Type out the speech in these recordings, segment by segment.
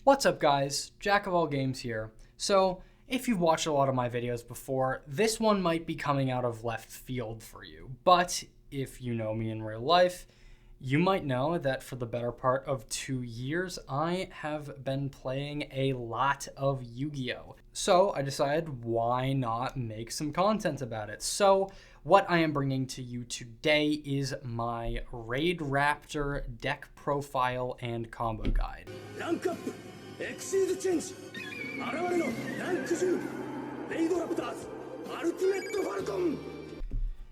What's up guys, Jack of all games here. So if you've watched a lot of my videos before, this one might be coming out of left field for you, but if you know me in real life, you might know that for the better part of 2 years, I have been playing a lot of Yu-Gi-Oh! So I decided why not make some content about it. So what I am bringing to you today is my Raidraptor deck profile and combo guide. Rank up! Exceed change! 現れのランク10! Raidraptors! Ultimate Falcon!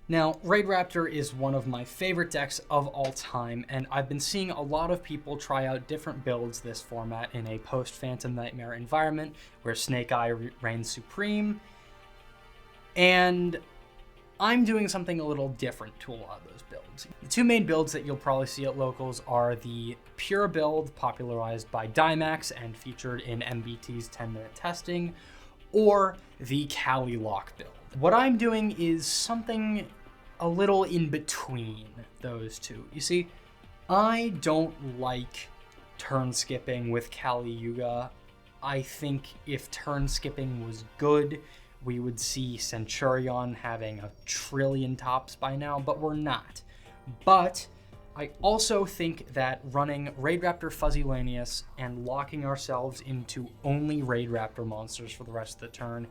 Now, Raidraptor is one of my favorite decks of all time, and I've been seeing a lot of people try out different builds this format in a post-Phantom Nightmare environment where Snake Eye reigns supreme, and I'm doing something a little different to a lot of those builds. The two main builds that you'll probably see at locals are the Pure build, popularized by Dymax and featured in MBT's 10-minute testing, or the Kali Lock build. What I'm doing is something a little in between those two. You see, I don't like turn skipping with Kali Yuga. I think if turn skipping was good, we would see Centurion having 1 trillion tops by now, but we're not. But I also think that running Raidraptor Fuzzy Lanius and locking ourselves into only Raidraptor monsters for the rest of the turn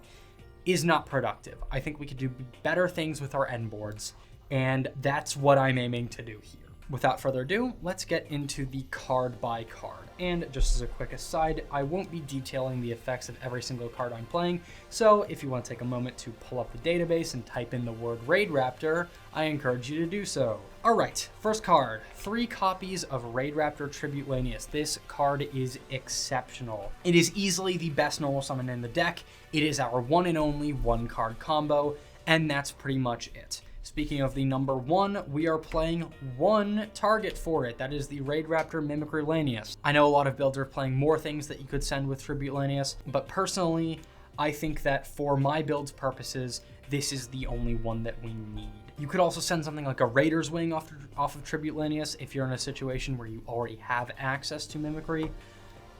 is not productive. I think we could do better things with our end boards, and that's what I'm aiming to do here. Without further ado, let's get into the card by card. And just as a quick aside, I won't be detailing the effects of every single card I'm playing, so if you want to take a moment to pull up the database and type in the word Raidraptor, I encourage you to do so. Alright, first card, 3 copies of Raidraptor Tribute Lanius. This card is exceptional. It is easily the best normal summon in the deck. It is our one and only 1-card combo, and that's pretty much it. Speaking of the number 1, we are playing 1 target for it. That is the Raidraptor Mimicry Lanius. I know a lot of builds are playing more things that you could send with Tribute Lanius, but personally, I think that for my build's purposes, this is the only one that we need. You could also send something like a Raider's Wing off of Tribute Lanius if you're in a situation where you already have access to Mimicry.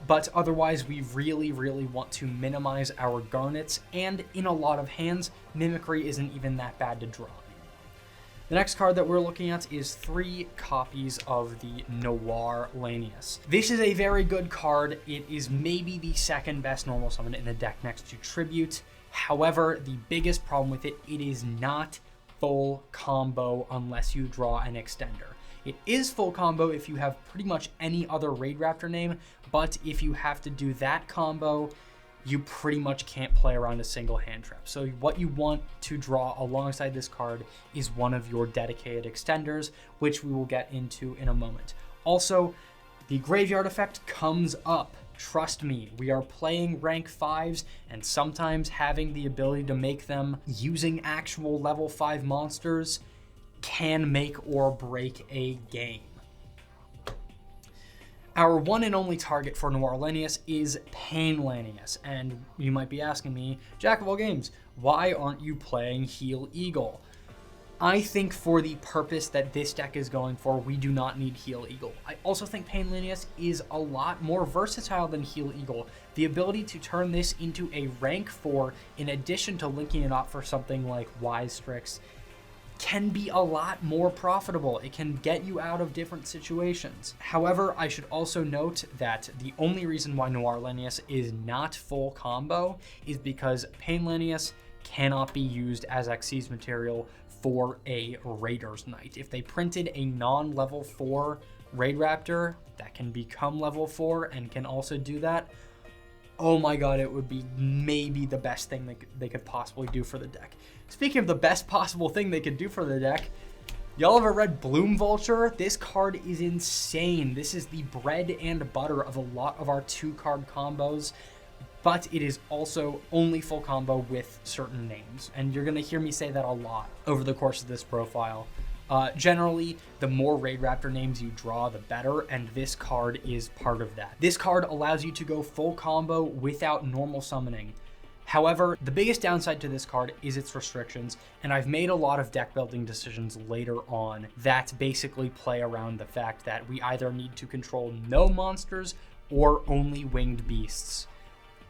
But otherwise, we really want to minimize our Garnets, and in a lot of hands, Mimicry isn't even that bad to draw. The next card that we're looking at is 3 copies of the Noir Lanius. This is a very good card. It is maybe the second best normal summon in the deck next to Tribute. However, the biggest problem with it, it is not full combo unless you draw an extender. It is full combo if you have pretty much any other Raidraptor name, but if you have to do that combo, you pretty much can't play around a single hand trap. So what you want to draw alongside this card is one of your dedicated extenders, which we will get into in a moment. Also, the graveyard effect comes up. Trust me, we are playing rank 5s, and sometimes having the ability to make them using actual level 5 monsters can make or break a game. Our one and only target for Noir Lanius is Pain Lanius, and you might be asking me, Jack of all games, why aren't you playing Heal Eagle? I think for the purpose that this deck is going for, we do not need Heal Eagle. I also think Pain Lanius is a lot more versatile than Heal Eagle. The ability to turn this into a rank 4, in addition to linking it up for something like Wise Strix, can be a lot more profitable. It can get you out of different situations. However, I should also note that the only reason why Noir Lanius is not full combo is because Pain Lanius cannot be used as Xyz material for a Raider's Knight. If they printed a non-level 4 Raidraptor that can become level 4 and can also do that, oh my god, it would be maybe the best thing they could possibly do for the deck. Speaking of the best possible thing they could do for the deck, y'all ever read Bloom Vulture? This card is insane. This is the bread and butter of a lot of our 2-card combos, but it is also only full combo with certain names. And you're gonna hear me say that a lot over the course of this profile. Generally, the more Raidraptor names you draw, the better, and this card is part of that. This card allows you to go full combo without normal summoning. However, the biggest downside to this card is its restrictions, and I've made a lot of deck building decisions later on that basically play around the fact that we either need to control no monsters or only winged beasts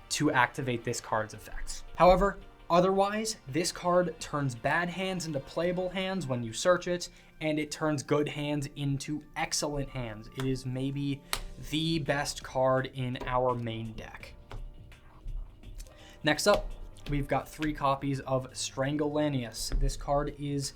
to activate this card's effects. However, otherwise, this card turns bad hands into playable hands when you search it, and it turns good hands into excellent hands. It is maybe the best card in our main deck. Next up, we've got 3 copies of Strangulanius. This card is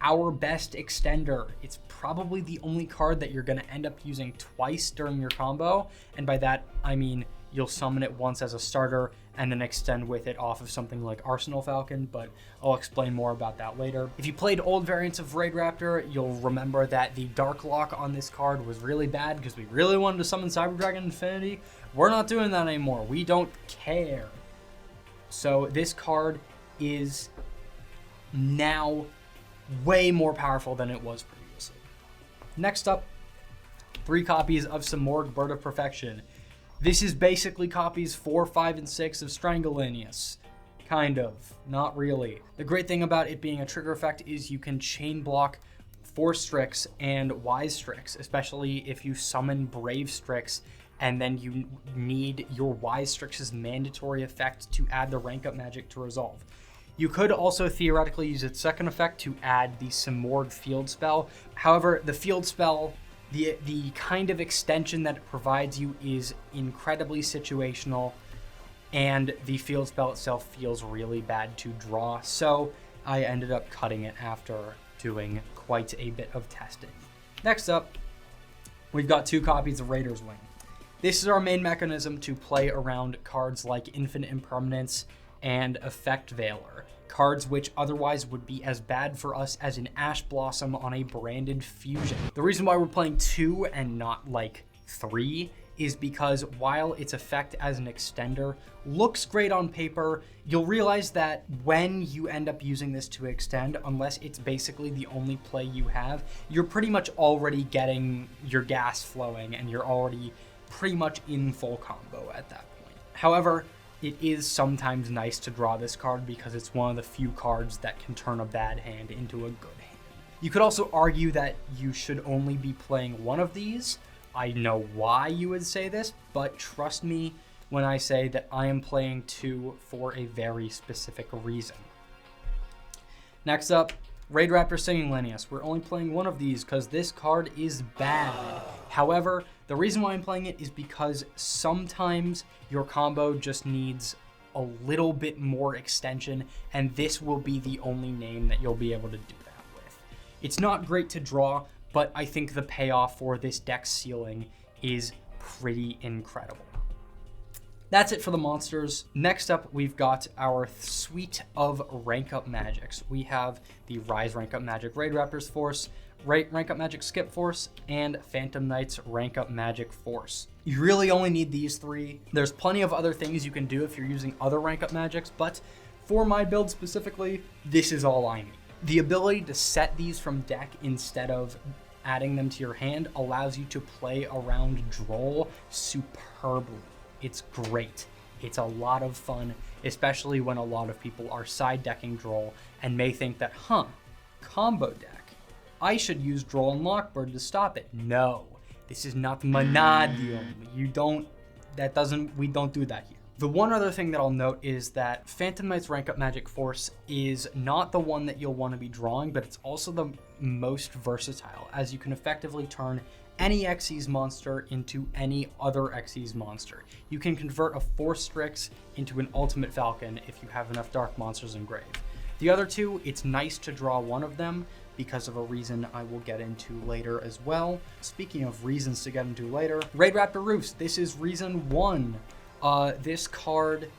our best extender. It's probably the only card that you're going to end up using twice during your combo, and by that I mean you'll summon it once as a starter and then extend with it off of something like Arsenal Falcon, but I'll explain more about that later. If you played old variants of Raidraptor, you'll remember that the Dark Lock on this card was really bad because we really wanted to summon Cyber Dragon Infinity. We're not doing that anymore. We don't care. So this card is now way more powerful than it was previously. Next up, 3 copies of Simorgh Bird of Perfection. This is basically copies 4, 5, and 6 of Strangulanius. Kind of. Not really. The great thing about it being a trigger effect is you can chain block Force Strix and Wise Strix, especially if you summon Brave Strix and then you need your Wise Strix's mandatory effect to add the rank up magic to resolve. You could also theoretically use its second effect to add the Simorgh field spell. However, the field spell, the kind of extension that it provides you is incredibly situational, and the field spell itself feels really bad to draw, so I ended up cutting it after doing quite a bit of testing. Next up, we've got 2 copies of Raider's Wing. This is our main mechanism to play around cards like Infinite Impermanence and Effect Veiler, cards which otherwise would be as bad for us as an Ash Blossom on a branded fusion. The reason why we're playing 2 and not like 3 is because while its effect as an extender looks great on paper, you'll realize that when you end up using this to extend, unless it's basically the only play you have, you're pretty much already getting your gas flowing and you're already pretty much in full combo at that point. However, it is sometimes nice to draw this card because it's one of the few cards that can turn a bad hand into a good hand. You could also argue that you should only be playing one of these. I know why you would say this, but trust me when I say that I am playing 2 for a very specific reason. Next up, Raidraptor Singing Lanius. We're only playing one of these because this card is bad. However, the reason why I'm playing it is because sometimes your combo just needs a little bit more extension, and this will be the only name that you'll be able to do that with. It's not great to draw, but I think the payoff for this deck ceiling is pretty incredible. That's it for the monsters. Next up, we've got our suite of rank up magics. We have the Rise rank up magic Raidraptor's Force, rank up magic Skip Force, and Phantom Knight's rank up magic Force. You really only need these 3. There's plenty of other things you can do if you're using other rank up magics, but for my build specifically, this is all I need. The ability to set these from deck instead of adding them to your hand allows you to play around Droll superbly. It's great. It's a lot of fun, especially when a lot of people are side decking Droll and may think that, combo deck, I should use Droll and Lockbird to stop it. No, this is not Manadium. We don't do that here. The one other thing that I'll note is that Phantom Knight's rank up magic Force is not the one that you'll want to be drawing, but it's also the most versatile, as you can effectively turn any Xyz monster into any other Xyz monster. You can convert a Force Strix into an Ultimate Falcon if you have enough Dark Monsters in grave. The other 2, it's nice to draw one of them because of a reason I will get into later as well. Speaking of reasons to get into later, Raidraptor Roofs. This is reason 1. This card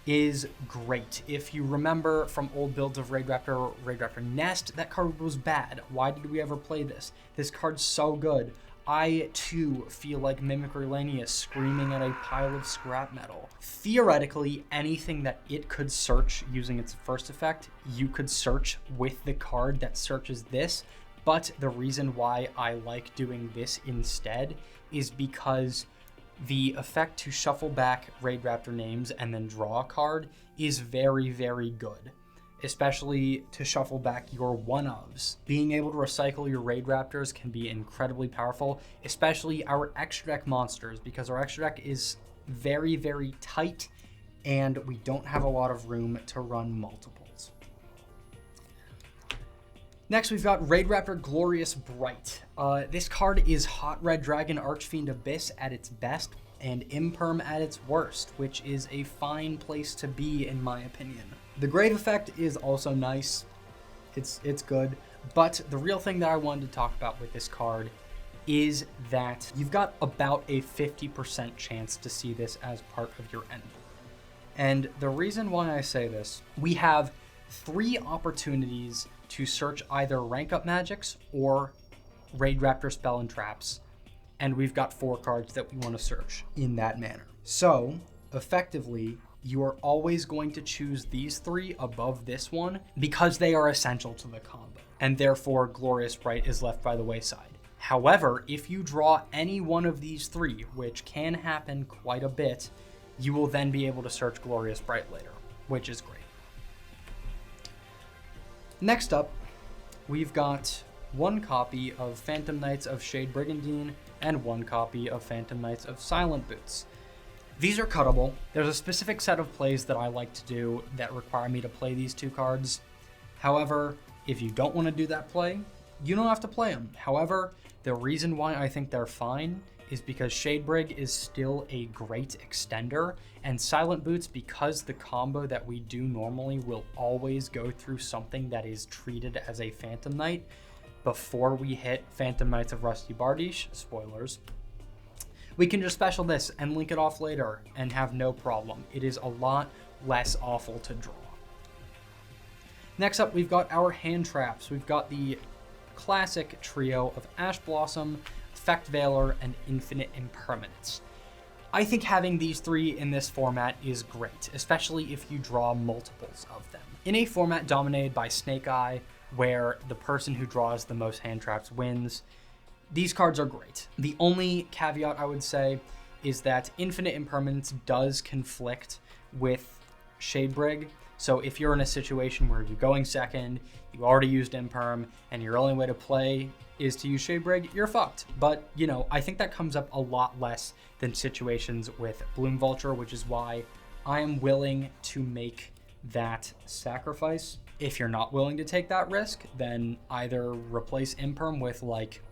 is great. If you remember from old builds of Raidraptor Nest, that card was bad. Why did we ever play this? This card's so good. I, too, feel like Mimicry Lanius screaming at a pile of scrap metal. Theoretically, anything that it could search using its first effect, you could search with the card that searches this, but the reason why I like doing this instead is because the effect to shuffle back Raidraptor names and then draw a card is very, very good. especially to shuffle back your one-ofs. Being able to recycle your Raidraptors can be incredibly powerful, especially our extra deck monsters, because our extra deck is very, very tight and we don't have a lot of room to run multiples. Next, we've got Raidraptor Glorious Bright. This card is Hot Red Dragon Archfiend Abyss at its best and Imperm at its worst, which is a fine place to be in my opinion. The Grave effect is also nice. It's good, but the real thing that I wanted to talk about with this card is that you've got about a 50% chance to see this as part of your end. And the reason why I say this, we have 3 opportunities to search either rank up magics or Raidraptor spell and traps, and we've got 4 cards that we want to search in that manner. So effectively, you are always going to choose these 3 above this one because they are essential to the combo, and therefore Glorious Bright is left by the wayside. However, if you draw any one of these 3, which can happen quite a bit, you will then be able to search Glorious Bright later, which is great. Next up, we've got 1 copy of Phantom Knights of Shade Brigandine and 1 copy of Phantom Knights of Silent Boots. These are cuttable. There's a specific set of plays that I like to do that require me to play these 2 cards. However, if you don't want to do that play, you don't have to play them. However, the reason why I think they're fine is because Shade Brig is still a great extender, and Silent Boots, because the combo that we do normally will always go through something that is treated as a Phantom Knight before we hit Phantom Knights of Rusty Bardiche, spoilers, we can just special this and link it off later and have no problem. It is a lot less awful to draw. Next up, we've got our hand traps. We've got the classic trio of Ash Blossom, Effect Veiler, and Infinite Impermanence. I think having these 3 in this format is great, especially if you draw multiples of them. In a format dominated by Snake Eye, where the person who draws the most hand traps wins, these cards are great. The only caveat I would say is that Infinite Impermanence does conflict with Shade Brig. So if you're in a situation where you're going second, you already used Imperm, and your only way to play is to use Shade Brig, you're fucked. But, you know, I think that comes up a lot less than situations with Bloom Vulture, which is why I am willing to make that sacrifice. If you're not willing to take that risk, then either replace Imperm with, like,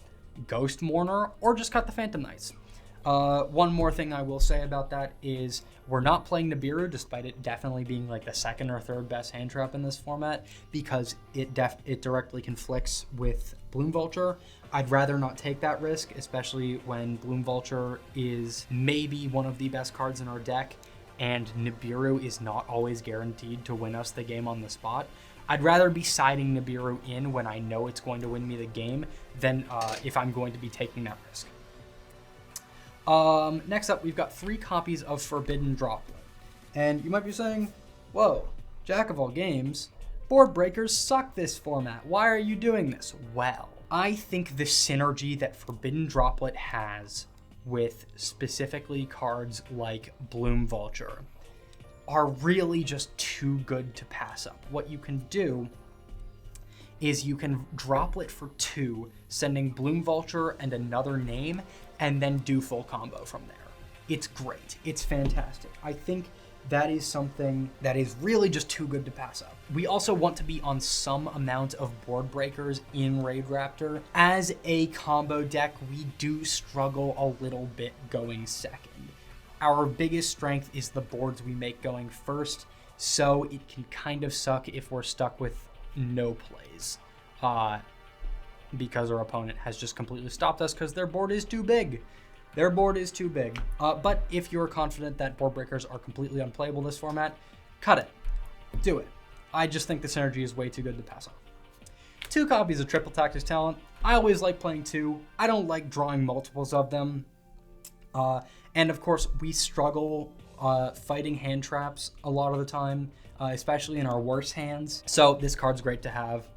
Ghost Mourner, or just cut the Phantom Knights. One more thing I will say about that is we're not playing Nibiru, despite it definitely being like the 2nd or 3rd best hand trap in this format, because it directly conflicts with Bloom Vulture. I'd rather not take that risk, especially when Bloom Vulture is maybe one of the best cards in our deck, and Nibiru is not always guaranteed to win us the game on the spot. I'd rather be siding Nibiru in when I know it's going to win me the game than if I'm going to be taking that risk. Next up, we've got 3 copies of Forbidden Droplet. And you might be saying, whoa, Jack of all games, board breakers suck this format. Why are you doing this? Well, I think the synergy that Forbidden Droplet has with specifically cards like Bloom Vulture are really just too good to pass up. What you can do is you can droplet for 2, sending Bloom Vulture and another name, and then do full combo from there. It's great. It's fantastic. I think that is something that is really just too good to pass up. We also want to be on some amount of board breakers in Raidraptor. As a combo deck, we do struggle a little bit going second. Our biggest strength is the boards we make going first, so it can kind of suck if we're stuck with no plays, because our opponent has just completely stopped us because their board is too big. Their board is too big. But if you're confident that board breakers are completely unplayable this format, cut it. Do it. I just think the synergy is way too good to pass off. 2 copies of Triple Tactics Talent. I always like playing 2. I don't like drawing multiples of them. And of course, we struggle fighting hand traps a lot of the time, especially in our worst hands. So this card's great to have.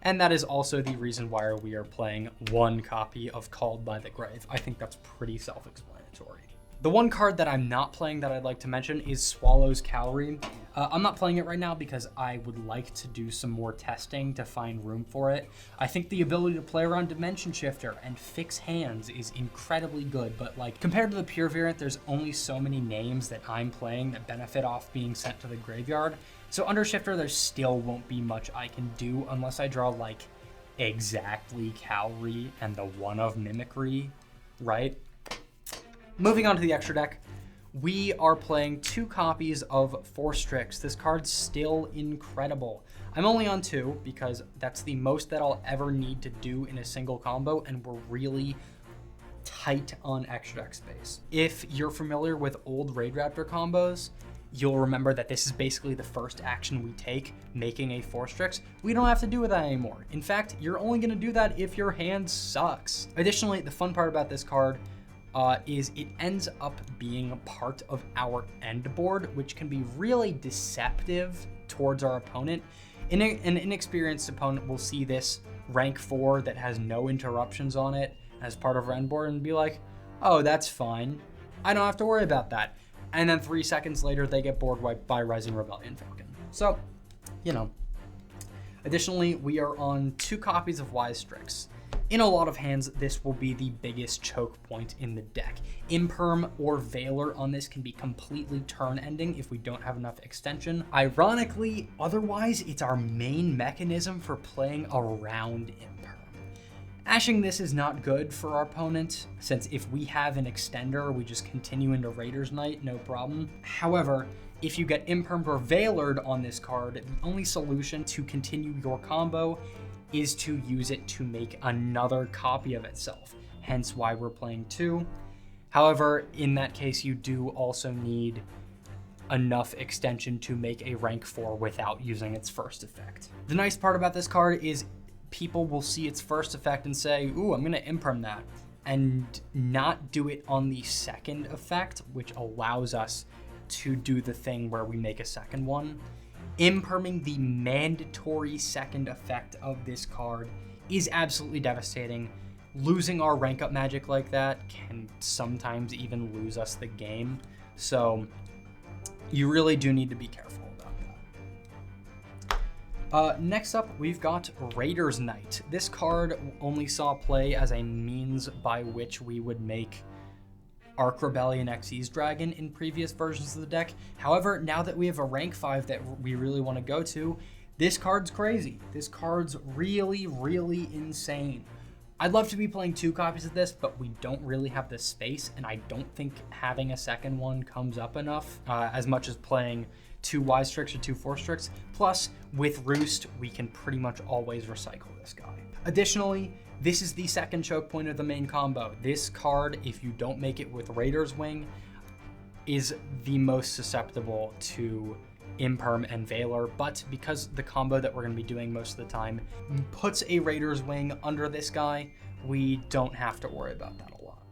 And that is also the reason why we are playing 1 copy of Called by the Grave. I think that's pretty self-explanatory. The one card that I'm not playing that I'd like to mention is Swallow's Calorie. I'm not playing it right now because I would like to do some more testing to find room for it. I think the ability to play around Dimension Shifter and fix hands is incredibly good, but like compared to the pure variant, there's only so many names that I'm playing that benefit off being sent to the graveyard. So under Shifter, there still won't be much I can do unless I draw like exactly Cowrie and the one of Mimicry, right? Moving on to the extra deck. We are playing 2 copies of Force Strix. This card's still incredible. I'm only on 2 because that's the most that I'll ever need to do in a single combo, and we're really tight on extra deck space. If you're familiar with old Raidraptor combos, you'll remember that this is basically the first action we take, making a Force Strix. We don't have to do that anymore. In fact, you're only gonna do that if your hand sucks. Additionally, the fun part about this card is it ends up being a part of our end board, which can be really deceptive towards our opponent. An inexperienced opponent will see this rank 4 that has no interruptions on it as part of our end board and be like, oh, that's fine. I don't have to worry about that. And then 3 seconds later, they get board wiped by Rising Rebellion Falcon. So, you know. Additionally, we are on 2 copies of Wise Strix. In a lot of hands, this will be the biggest choke point in the deck. Imperm or Veiler on this can be completely turn ending if we don't have enough extension. Ironically, otherwise, it's our main mechanism for playing around Imperm. Ashing this is not good for our opponent, since if we have an extender, we just continue into Raiders Night, no problem. However, if you get Imperm or Veilered on this card, the only solution to continue your combo is to use it to make another copy of itself, hence why we're playing 2. However, in that case, you do also need enough extension to make a rank 4 without using its first effect. The nice part about this card is people will see its first effect and say, ooh, I'm gonna Imperm that, and not do it on the second effect, which allows us to do the thing where we make a second one. Imperming the mandatory second effect of this card is absolutely devastating. Losing our rank up magic like that can sometimes even lose us the game. So you really do need to be careful about that. Next up, we've got Raiders Night. This card only saw play as a means by which we would make Arc Rebellion Xyz Dragon in previous versions of the deck. However, now that we have a rank 5 that we really want to go to, this card's crazy. This card's really, really insane. I'd love to be playing 2 copies of this, but we don't really have the space, and I don't think having a second one comes up enough, as much as playing 2 Wise Strix or 2 Force Strix. Plus, with Roost, we can pretty much always recycle this guy. Additionally, this is the second choke point of the main combo. This card, if you don't make it with Raider's Wing, is the most susceptible to Imperm and Veiler, but because the combo that we're going to be doing most of the time puts a Raider's Wing under this guy, we don't have to worry about that a lot.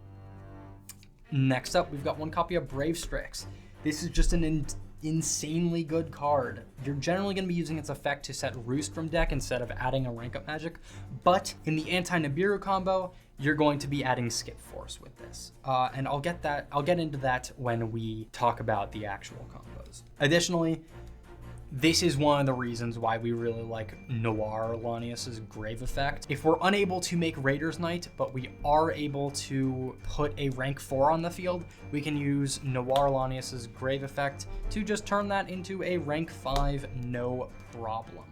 Next up, we've got 1 copy of Brave Strix. This is just an insanely good card. You're generally going to be using its effect to set Roost from deck instead of adding a rank up magic, but in the anti-Nibiru combo, you're going to be adding Skip Force with this. And I'll get into that when we talk about the actual combos. Additionally, this is one of the reasons why we really like Noir Lanius's Grave effect. If we're unable to make Raiders Night, but we are able to put a rank 4 on the field, we can use Noir Lanius's Grave effect to just turn that into a rank 5, no problem.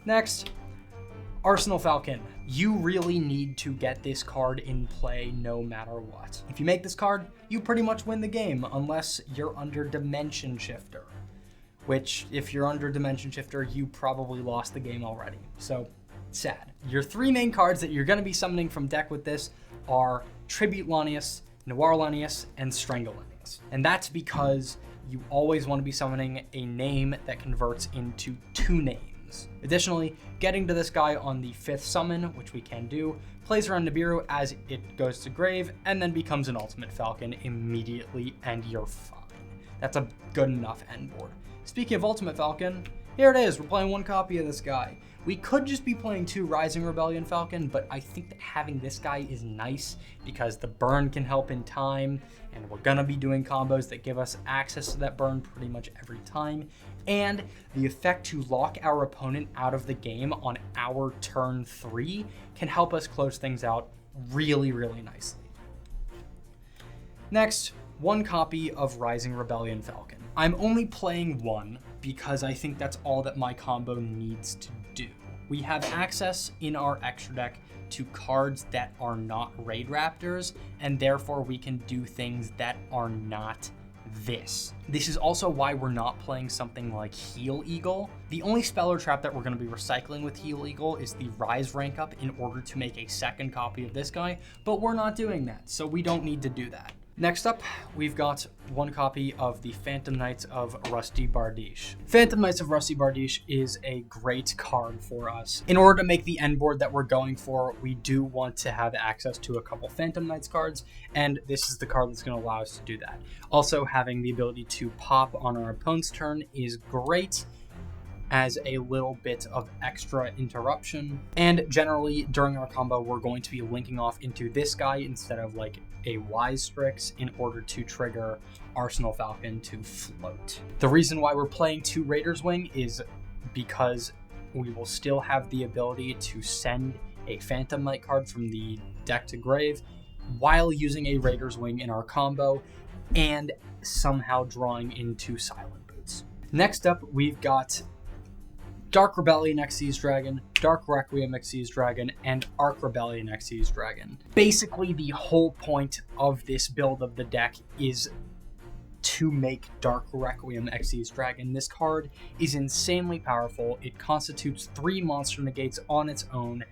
Next, Arsenal Falcon. You really need to get this card in play no matter what. If you make this card, you pretty much win the game, unless you're under Dimension Shifter. Which, if you're under Dimension Shifter, you probably lost the game already. So, sad. Your 3 main cards that you're going to be summoning from deck with this are Tribute Lanius, Noir Lanius, and Strangle Lanius. And that's because you always want to be summoning a name that converts into 2 names. Additionally, getting to this guy on the 5th summon, which we can do, plays around Nibiru as it goes to grave, and then becomes an Ultimate Falcon immediately, and you're fine. That's a good enough end board. Speaking of Ultimate Falcon, Here it is, we're playing one copy of this guy. We could just be playing 2 Rising Rebellion Falcon, but I think that having this guy is nice because the burn can help in time, and we're gonna be doing combos that give us access to that burn pretty much every time. And the effect to lock our opponent out of the game on our turn 3 can help us close things out really, really nicely. Next, 1 copy of Rising Rebellion Falcon. I'm only playing 1 because I think that's all that my combo needs to do. We have access in our extra deck to cards that are not Raidraptors, and therefore we can do things that are not this. This is also why we're not playing something like Heal Eagle. The only spell or trap that we're going to be recycling with Heal Eagle is the Rise rank up in order to make a 2nd copy of this guy, but we're not doing that, so we don't need to do that. Next up, we've got 1 copy of the Phantom Knights of Rusty Bardiche. Phantom Knights of Rusty Bardiche is a great card for us. In order to make the end board that we're going for, we do want to have access to a couple Phantom Knights cards, and this is the card that's going to allow us to do that. Also, having the ability to pop on our opponent's turn is great as a little bit of extra interruption. And generally, during our combo, we're going to be linking off into this guy instead of like a Wise Strix in order to trigger Arsenal Falcon to float. The reason why we're playing 2 Raiders Wing is because we will still have the ability to send a Phantom Knight card from the deck to grave while using a Raiders Wing in our combo and somehow drawing into Silent Boots. Next up, we've got Dark Rebellion Xyz Dragon, Dark Requiem Xyz Dragon, and Arc Rebellion Xyz Dragon. Basically, the whole point of this build of the deck is to make Dark Requiem Xyz Dragon. This card is insanely powerful. It constitutes 3 monster negates on its own,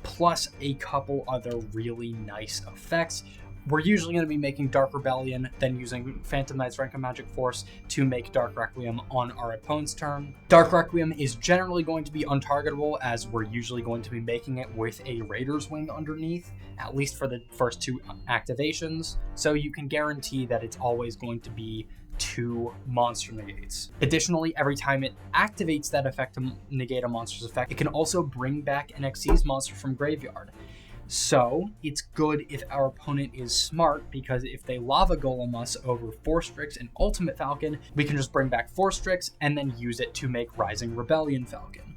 plus a couple other really nice effects. We're usually going to be making Dark Rebellion, then using Phantom Knight's Rank of Magic Force to make Dark Requiem on our opponent's turn. Dark Requiem is generally going to be untargetable, as we're usually going to be making it with a Raider's Wing underneath, at least for the first 2 activations, so you can guarantee that it's always going to be 2 monster negates. Additionally, every time it activates that effect to negate a monster's effect, it can also bring back an Xyz monster from graveyard. So, it's good if our opponent is smart, because if they Lava Golem us over Force Strix and Ultimate Falcon, we can just bring back Force Strix and then use it to make Rising Rebellion Falcon.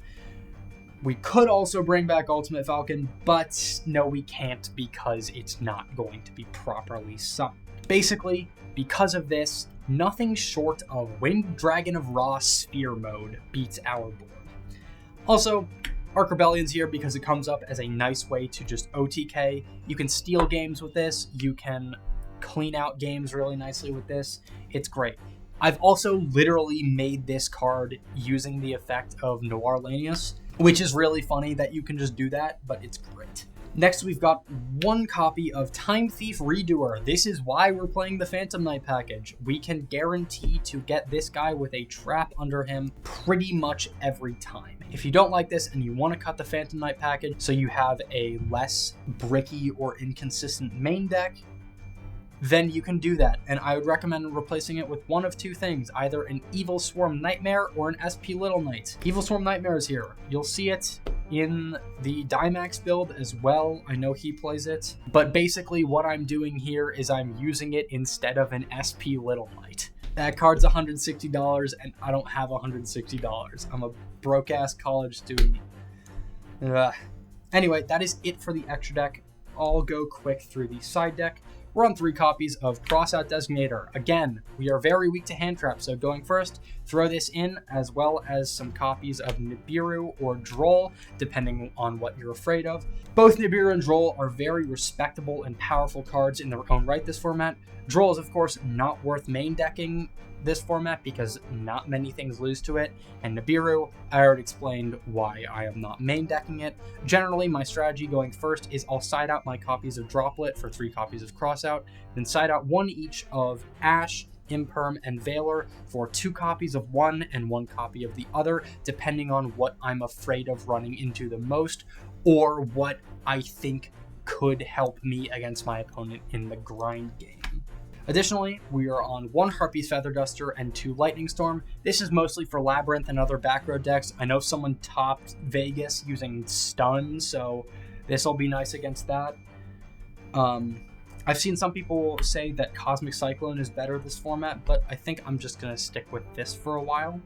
We could also bring back Ultimate Falcon, but no, we can't, because it's not going to be properly summoned. Basically, because of this, nothing short of Winged Dragon of Ra Sphere mode beats our board. Also, Arc Rebellion's here because it comes up as a nice way to just OTK. You can steal games with this. You can clean out games really nicely with this. It's great. I've also literally made this card using the effect of Noir Lanius, which is really funny that you can just do that, but it's great. Next, we've got 1 copy of Time Thief Redoer. This is why we're playing the Phantom Knight package. We can guarantee to get this guy with a trap under him pretty much every time. If you don't like this and you want to cut the Phantom Knight package so you have a less bricky or inconsistent main deck, then you can do that. And I would recommend replacing it with one of 2 things, either an Evil Swarm Nightmare or an SP Little Knight. Evil Swarm Nightmare is here. You'll see it in the Dimax build as well. I know he plays it. But basically what I'm doing here is I'm using it instead of an SP Little Knight. That card's $160 and I don't have $160. I'm a broke-ass college student. Anyway, that is it for the extra deck. I'll go quick through the side deck. We're on 3 copies of Crossout Designator. Again, we are very weak to hand traps, so going first, throw this in, as well as some copies of Nibiru or Droll, depending on what you're afraid of. Both Nibiru and Droll are very respectable and powerful cards in their own right this format. Droll is, of course, not worth main decking this format because not many things lose to it, and Nibiru, I already explained why I am not main decking it. Generally, my strategy going first is I'll side out my copies of Droplet for 3 copies of Crossout, then side out 1 each of Ash, Imperm, and Valor for 2 copies of one and 1 copy of the other, depending on what I'm afraid of running into the most, or what I think could help me against my opponent in the grind game. Additionally, we are on 1 Harpy's Feather Duster and 2 Lightning Storm. This is mostly for Labyrinth and other back row decks. I know someone topped Vegas using Stun, so this will be nice against that. I've seen some people say that Cosmic Cyclone is better this format, but I think I'm just going to stick with this for a while.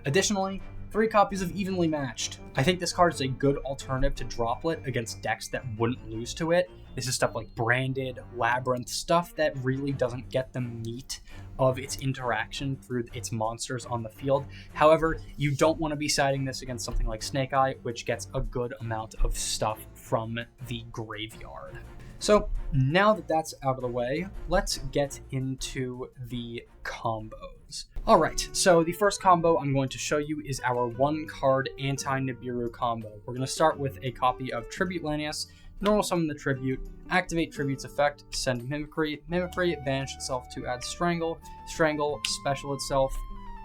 Additionally, 3 copies of Evenly Matched. I think this card is a good alternative to Droplet against decks that wouldn't lose to it. This is stuff like Branded, Labyrinth, stuff that really doesn't get the meat of its interaction through its monsters on the field. However, you don't want to be siding this against something like Snake Eye, which gets a good amount of stuff from the graveyard. So now that that's out of the way, let's get into the combos. All right, so the first combo I'm going to show you is our 1-card anti-Nibiru combo. We're going to start with a copy of Tribute Lanius, normal summon the Tribute, activate Tribute's effect, send Mimicry, Mimicry, banish itself to add Strangle, Strangle, special itself,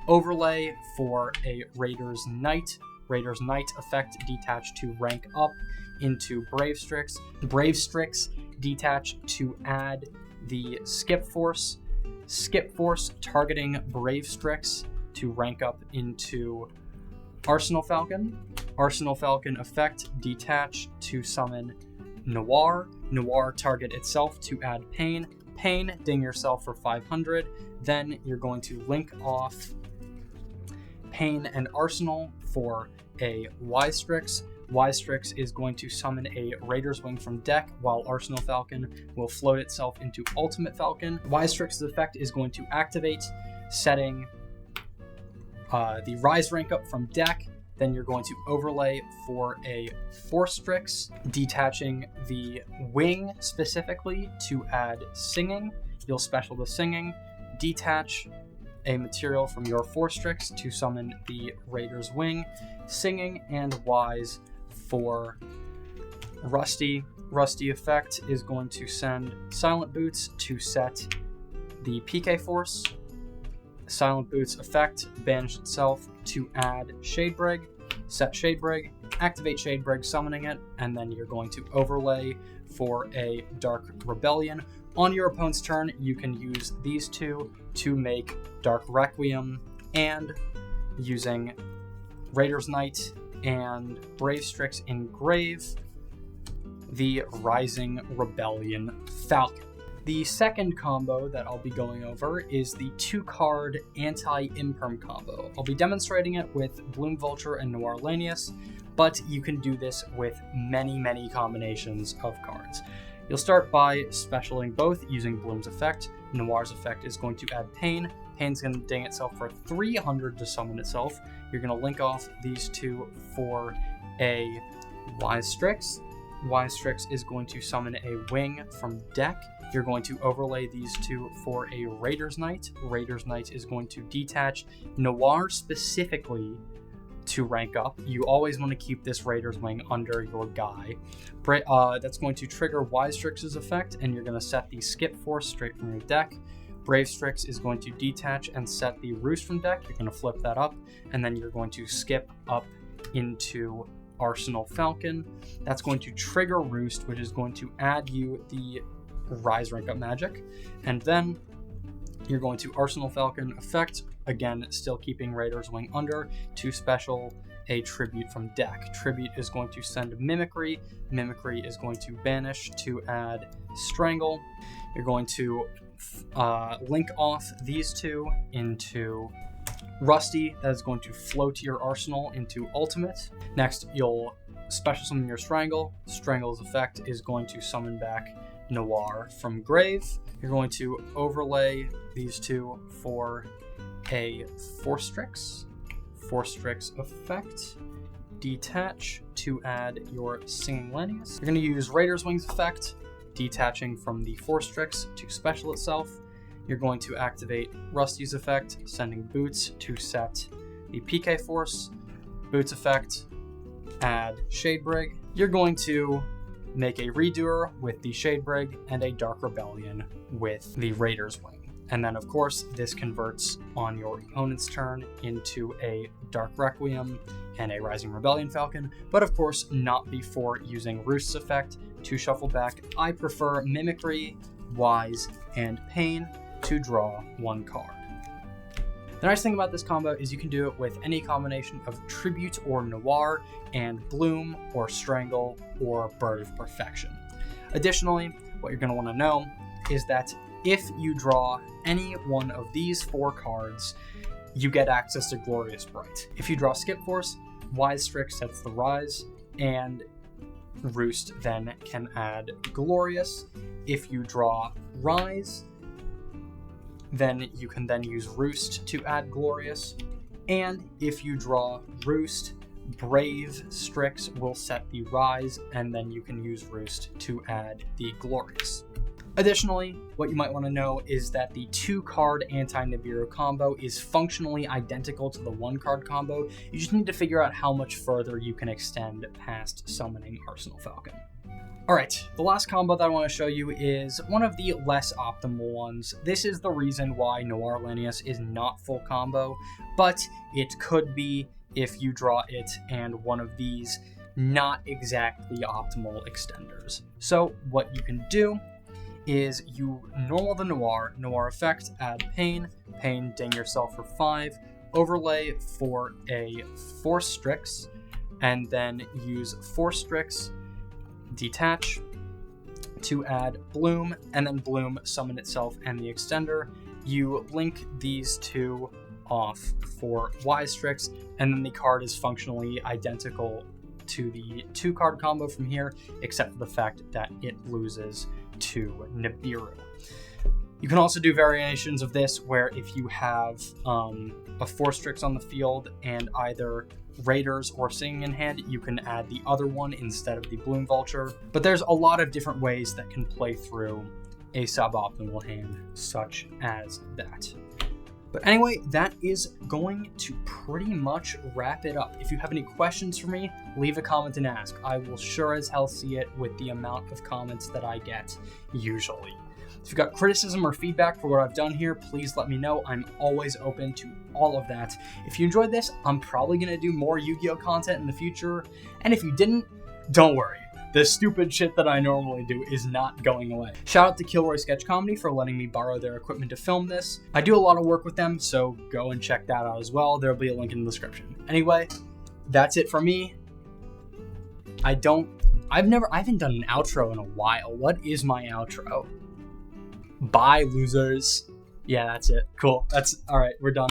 overlay for a Raider's Knight, Raider's Knight effect detach to rank up into Brave Strix, Brave Strix detach to add the Skip Force targeting Brave Strix to rank up into Arsenal Falcon, Arsenal Falcon effect detach to summon Noir, Noir target itself to add Pain, Pain ding yourself for 500, then you're going to link off Pain and Arsenal for a Y-Strix. Y-Strix is going to summon a Raider's Wing from deck, while Arsenal Falcon will float itself into Ultimate Falcon. Y-Strix's effect is going to activate, setting the Rise rank up from deck. Then you're going to overlay for a Force Strix, detaching the Wing specifically to add Singing. You'll special the Singing, detach a material from your Force Strix to summon the Raider's Wing, Singing, and Wise for Rusty. Rusty effect is going to send Silent Boots to set the PK Force. Silent Boots effect banish itself to add Shadebrig, set Shadebrig, activate Shadebrig, summoning it, and then you're going to overlay for a Dark Rebellion. On your opponent's turn, you can use these two to make Dark Requiem, and using Raider's Knight and Brave Strix engrave the Rising Rebellion Falcon. The second combo that I'll be going over is the 2-card anti-Imperm combo. I'll be demonstrating it with Bloom Vulture and Noir Lanius, but you can do this with many combinations of cards. You'll start by specialing both using Bloom's effect. Noir's effect is going to add Pain. Pain's going to ding itself for 300 to summon itself. You're going to link off these two for a Wise Strix. Wise Strix is going to summon a Wing from deck. You're going to overlay these two for a Raider's Knight. Raider's Knight is going to detach Noir specifically to rank up. You always want to keep this Raider's Wing under your guy. That's going to trigger Wise Strix's effect, and you're going to set the Skip Force straight from your deck. Brave Strix is going to detach and set the Roost from deck. You're going to flip that up, and then you're going to skip up into Arsenal Falcon. That's going to trigger Roost, which is going to add you the Rise rank up magic. And then you're going to Arsenal Falcon effect, again, still keeping Raider's Wing under, to special a Tribute from deck. Tribute is going to send Mimicry. Mimicry is going to banish to add Strangle. You're going to link off these two into Rusty. That is going to float your arsenal into Ultimate. Next, you'll special summon your Strangle. Strangle's effect is going to summon back Noir from grave. You're going to overlay these two for a Force Strix. Force Strix effect, detach to add your Singing Lanius. You're going to use Raider's Wings effect, detaching from the Force Strix to special itself. You're going to activate Rusty's effect, sending Boots to set the PK Force. Boots effect, add Shadebrig. You're going to make a Redoer with the Shadebrig and a Dark Rebellion with the Raider's Wing. And then, of course, this converts on your opponent's turn into a Dark Requiem and a Rising Rebellion Falcon, but of course not before using Roost's effect to shuffle back. I prefer Mimicry Wise, and Pain to draw 1 card. The nice thing about this combo is you can do it with any combination of Tribute or Noir, and Bloom or Strangle or Bird of Perfection. Additionally, what you're going to want to know is that if you draw any one of these 4 cards, you get access to Glorious Bright. If you draw Skip Force, Wise Strix sets the Rise, and Roost then can add Glorious. If you draw Rise, then you can then use Roost to add Glorious. And if you draw Roost, Brave Strix will set the Rise, and then you can use Roost to add the Glorious. Additionally, what you might want to know is that the 2-card anti-Nibiru combo is functionally identical to the 1-card combo. You just need to figure out how much further you can extend past summoning Arsenal Falcon. Alright, the last combo that I want to show you is one of the less optimal ones. This is the reason why Noir Lanius is not full combo, but it could be if you draw it and one of these not exactly optimal extenders. So what you can do is you normal the Noir effect, add Pain, ding yourself for 5, overlay for a Force Strix, and then use Force Strix, detach to add Bloom, and then Bloom summon itself and the extender. You link these 2 off for Wise Strix, and then the card is functionally identical to the 2-card combo from here, except for the fact that it loses to Nibiru. You can also do variations of this where if you have a Force Strix on the field and either Raiders or Singing in hand, you can add the other one instead of the Bloom Vulture. But there's a lot of different ways that can play through a suboptimal hand such as that. But anyway, that is going to pretty much wrap it up. If you have any questions for me, leave a comment and ask. I will sure as hell see it with the amount of comments that I get usually. If you've got criticism or feedback for what I've done here, please let me know. I'm always open to all of that. If you enjoyed this, I'm probably going to do more Yu-Gi-Oh! Content in the future. And if you didn't, don't worry. The stupid shit that I normally do is not going away. Shout out to Kilroy Sketch Comedy for letting me borrow their equipment to film this. I do a lot of work with them, so go and check that out as well. There'll be a link in the description. Anyway, that's it for me. I haven't done an outro in a while. What is my outro? Bye, losers. Yeah, that's it. Cool. All right, we're done.